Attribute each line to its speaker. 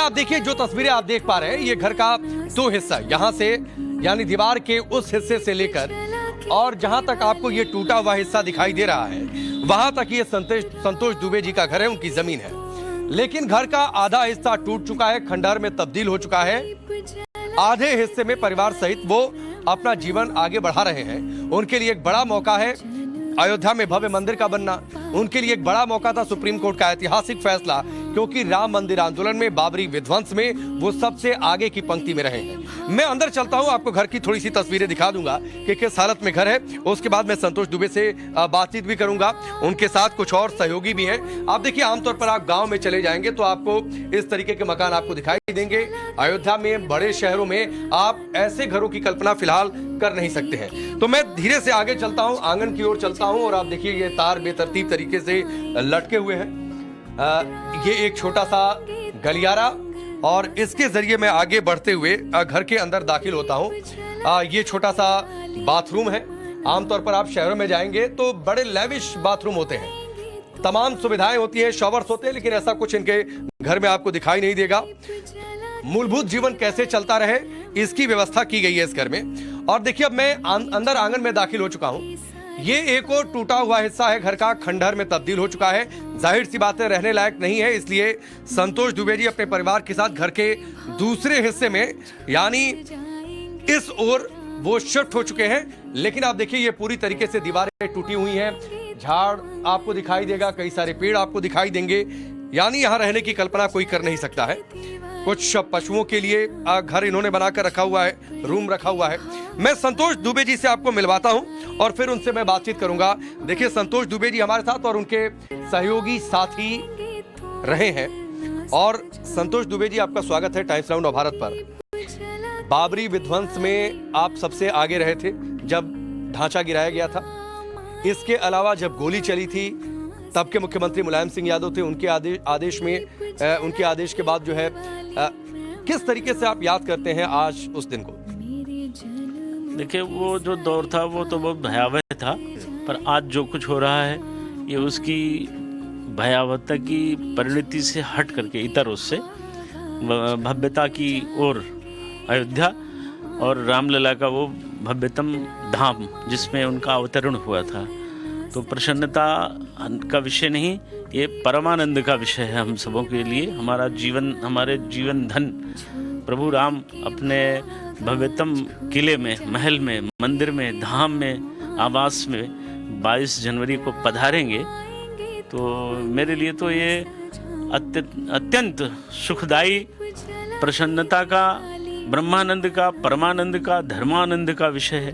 Speaker 1: आप देखिए, जो तस्वीरें आप देख पा रहे हैं, ये घर का दो हिस्सा, यहाँ से यानी दीवार के उस हिस्से से लेकर और जहां तक आपको ये टूटा हुआ हिस्सा दिखाई दे रहा है, वहां तक ये संतोष दुबे जी का घर है, उनकी जमीन है। लेकिन घर का आधा हिस्सा टूट चुका है, खंडहर में तब्दील हो चुका है। आधे हिस्से में परिवार सहित वो अपना जीवन आगे बढ़ा रहे हैं। उनके लिए एक बड़ा मौका है अयोध्या में भव्य मंदिर का बनना। उनके लिए एक बड़ा मौका था सुप्रीम कोर्ट का ऐतिहासिक फैसला, क्योंकि राम मंदिर आंदोलन में, बाबरी विध्वंस में वो सबसे आगे की पंक्ति में रहे हैं। मैं अंदर चलता हूं, आपको घर की थोड़ी सी तस्वीरें दिखा दूंगा कि किस हालत में घर है। उसके बाद मैं संतोष दुबे से बातचीत भी करूंगा। उनके साथ कुछ और सहयोगी भी हैं। आप देखिए, आमतौर पर आप गांव में चले जाएंगे तो आपको इस तरीके के मकान आपको दिखाई देंगे। अयोध्या में, बड़े शहरों में आप ऐसे घरों की कल्पना फिलहाल कर नहीं सकते हैं। तो मैं धीरे से आगे चलता हूं, आंगन की ओर चलता हूं और आप देखिए ये तार बेतरतीब तरीके से लटके हुए हैं। ये एक छोटा सा गलियारा और इसके जरिए मैं आगे बढ़ते हुए घर के अंदर दाखिल होता हूं। ये छोटा सा बाथरूम है। आमतौर पर आप शहरों में जाएंगे तो बड़े लेविश बाथरूम होते हैं, तमाम सुविधाएं होती हैं, शॉवर्स होते हैं, लेकिन ऐसा कुछ इनके घर में आपको दिखाई नहीं देगा। मूलभूत जीवन कैसे चलता रहे, इसकी व्यवस्था की गई है इस घर में। और देखिए, अब मैं अंदर आंगन में दाखिल हो चुका हूं। ये एक और टूटा हुआ हिस्सा है घर का, खंडहर में तब्दील हो चुका है। जाहिर सी बात है, रहने लायक नहीं है, इसलिए संतोष दुबे जी अपने परिवार के साथ घर के दूसरे हिस्से में यानी इस ओर वो शिफ्ट हो चुके हैं। लेकिन आप देखिए, ये पूरी तरीके से दीवारें टूटी हुई हैं, झाड़ आपको दिखाई देगा, कई सारे पेड़ आपको दिखाई देंगे, यानी यहाँ रहने की कल्पना कोई कर नहीं सकता है। कुछ पशुओं के लिए घर इन्होंने बनाकर रखा हुआ है, रूम रखा हुआ है। मैं संतोष दुबे जी से आपको मिलवाता हूं और फिर उनसे मैं बातचीत करूंगा। देखिए, संतोष दुबे जी हमारे साथ और उनके सहयोगी साथी रहे हैं। और संतोष दुबे जी, आपका स्वागत है टाइम्स नाउ भारत पर। बाबरी विध्वंस में आप सबसे आगे रहे थे जब ढांचा गिराया गया था। इसके अलावा जब गोली चली थी, तब के मुख्यमंत्री मुलायम सिंह यादव थे, उनके उनके आदेश के बाद जो है, किस तरीके से आप याद करते हैं आज उस दिन को?
Speaker 2: देखिए, वो जो दौर था वो तो बहुत भयावह था, पर आज जो कुछ हो रहा है ये उसकी भयावहता की परिणति से हट करके इतर उससे भव्यता की ओर अयोध्या और रामलला का वो भव्यतम धाम जिसमें उनका अवतरण हुआ था, तो प्रसन्नता का विषय नहीं, ये परमानंद का विषय है हम सबों के लिए। हमारा जीवन, हमारे जीवन धन प्रभु राम अपने भव्यतम किले में, महल में, मंदिर में, धाम में, आवास में 22 जनवरी को पधारेंगे। तो मेरे लिए तो ये अत्यंत सुखदायी, प्रसन्नता का, ब्रह्मानंद का, परमानंद का, धर्मानंद का विषय है।